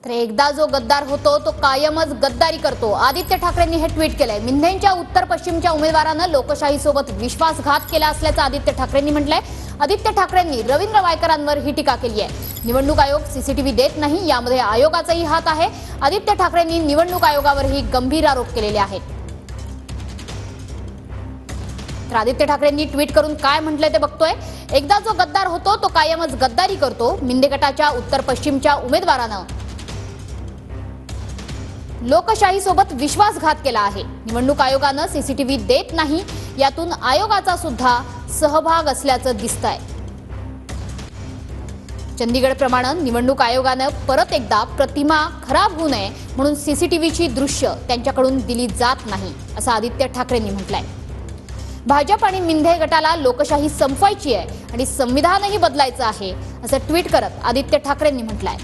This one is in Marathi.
तर एकदा जो गद्दार होतो तो कायमच गद्दारी करतो। आदित्य ठाकरेंनी हे ट्विट केलंय। मिंधेंच्या उत्तर पश्चिमच्या उमेदवारानं लोकशाहीसोबत विश्वासघात केला असल्याचं आदित्य ठाकरेंनी म्हटलंय। आदित्य ठाकरेंनी रवींद्र वायकरांवर ही टीका केली आहे। निवडणूक आयोग सीसीटीव्ही देत नाही, यामध्ये आयोगाचाही हात आहे। आदित्य ठाकरेंनी निवडणूक आयोगावरही गंभीर आरोप केलेले आहेत। तर आदित्य ठाकरेंनी ट्विट करून काय म्हटलंय ते बघतोय। एकदा जो गद्दार होतो तो कायमच गद्दारी करतो। मिंधे गटाच्या उत्तर पश्चिमच्या उमेदवारानं लोकशाहीसोबत विश्वासघात केला आहे। निवडणूक आयोगानं सीसीटीव्ही देत नाही, यातून आयोगाचा सुद्धा सहभाग असल्याचं दिसतंय। चंदीगडप्रमाणे निवडणूक आयोगानं परत एकदा प्रतिमा खराब होऊ नये म्हणून सीसीटीव्हीची दृश्य त्यांच्याकडून दिली जात नाही, असं आदित्य ठाकरेंनी म्हटलंय। भाजप आणि मिंधे गटाला लोकशाही संपवायची आहे आणि संविधानही बदलायचं आहे, असं ट्विट करत आदित्य ठाकरेंनी म्हटलंय।